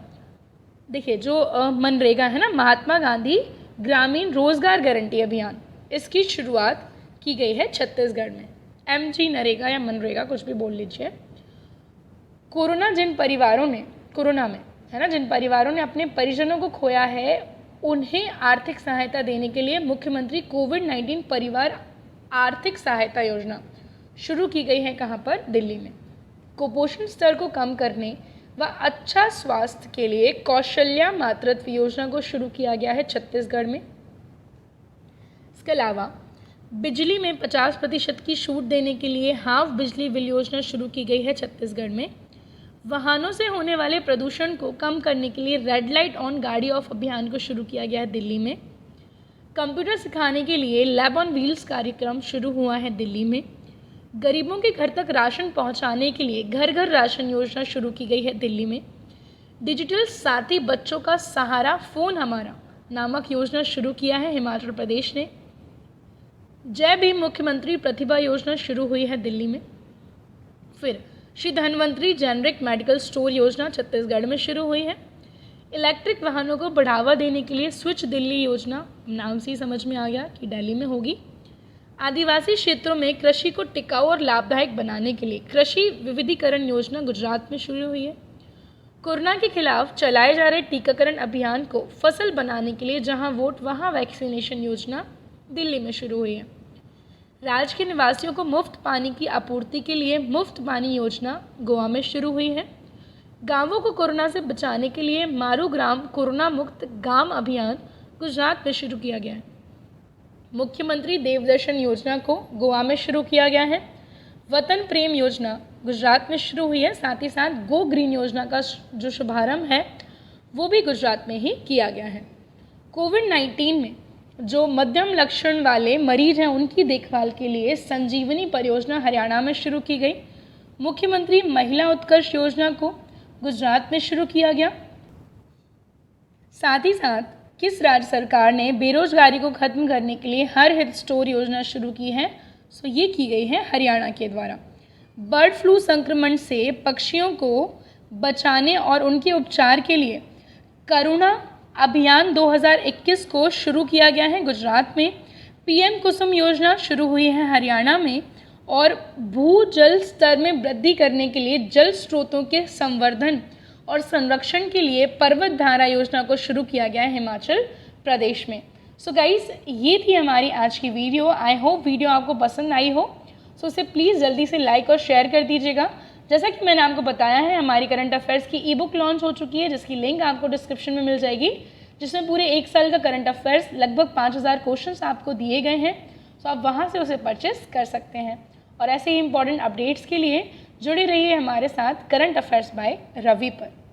देखिए जो मनरेगा है ना, महात्मा गांधी ग्रामीण रोजगार गारंटी अभियान, इसकी शुरुआत की गई है छत्तीसगढ़ में। MG नरेगा या मनरेगा कुछ भी बोल लीजिए। कोरोना में है ना, जिन परिवारों ने अपने परिजनों को खोया है उन्हें आर्थिक सहायता देने के लिए मुख्यमंत्री कोविड-19 परिवार आर्थिक सहायता योजना शुरू की गई है। कहाँ पर? दिल्ली में। कुपोषण स्तर को कम करने व अच्छा स्वास्थ्य के लिए कौशल्या मातृत्व योजना को शुरू किया गया है छत्तीसगढ़ में। इसके अलावा बिजली में 50% की छूट देने के लिए हाफ बिजली बिल योजना शुरू की गई है छत्तीसगढ़ में। वाहनों से होने वाले प्रदूषण को कम करने के लिए रेड लाइट ऑन गाड़ी ऑफ अभियान को शुरू किया गया है दिल्ली में। कंप्यूटर सिखाने के लिए लैब ऑन व्हील्स कार्यक्रम शुरू हुआ है दिल्ली में। गरीबों के घर तक राशन पहुंचाने के लिए घर घर राशन योजना शुरू की गई है दिल्ली में। डिजिटल साथी बच्चों का सहारा फ़ोन हमारा नामक योजना शुरू किया है हिमाचल प्रदेश ने। जय भीम मुख्यमंत्री प्रतिभा योजना शुरू हुई है दिल्ली में। फिर Shri Dhanvantari generic medical store योजना छत्तीसगढ़ में शुरू हुई है। इलेक्ट्रिक वाहनों को बढ़ावा देने के लिए स्विच दिल्ली योजना, नाम से ही समझ में आ गया कि दिल्ली में होगी। आदिवासी क्षेत्रों में कृषि को टिकाऊ और लाभदायक बनाने के लिए कृषि विविधीकरण योजना गुजरात में शुरू हुई है। कोरोना के खिलाफ चलाए जा रहे टीकाकरण अभियान को फसल बनाने के लिए जहां वोट वहां वैक्सीनेशन योजना दिल्ली में शुरू हुई है। राज्य के निवासियों को मुफ्त पानी की आपूर्ति के लिए मुफ्त पानी योजना गोवा में शुरू हुई है। गांवों को कोरोना से बचाने के लिए मारू ग्राम कोरोना मुक्त गांव अभियान गुजरात में शुरू किया गया है। मुख्यमंत्री देवदर्शन योजना को गोवा में शुरू किया गया है। वतन प्रेम योजना गुजरात में शुरू हुई है। साथ ही साथ गो ग्रीन योजना का जो शुभारंभ है वो भी गुजरात में ही किया गया है। कोविड-19 में जो मध्यम लक्षण वाले मरीज हैं उनकी देखभाल के लिए संजीवनी परियोजना हरियाणा में शुरू की गई। मुख्यमंत्री महिला उत्कर्ष योजना को गुजरात में शुरू किया गया। साथ ही साथ किस राज्य सरकार ने बेरोजगारी को खत्म करने के लिए हर हित स्टोर योजना शुरू की है? सो ये की गई है हरियाणा के द्वारा। बर्ड फ्लू संक्रमण से पक्षियों को बचाने और उनके उपचार के लिए करुणा अभियान 2021 को शुरू किया गया है गुजरात में। PM कुसुम योजना शुरू हुई है हरियाणा में। और भूजल स्तर में वृद्धि करने के लिए जल स्रोतों के संवर्धन और संरक्षण के लिए पर्वत धारा योजना को शुरू किया गया है हिमाचल प्रदेश में। सो गाइस, ये थी हमारी आज की वीडियो। आई होप वीडियो आपको पसंद आई हो। सो उसे प्लीज़ जल्दी से लाइक और शेयर कर दीजिएगा। जैसा कि मैंने आपको बताया है, हमारी करंट अफेयर्स की ई-बुक लॉन्च हो चुकी है जिसकी लिंक आपको डिस्क्रिप्शन में मिल जाएगी, जिसमें पूरे 1 साल का करंट अफेयर्स लगभग 5000 क्वेश्चंस आपको दिए गए हैं। सो आप वहाँ से उसे परचेस कर सकते हैं। और ऐसे ही इंपॉर्टेंट अपडेट्स के लिए जुड़े रहिए हमारे साथ करंट अफेयर्स बाय रवि पर।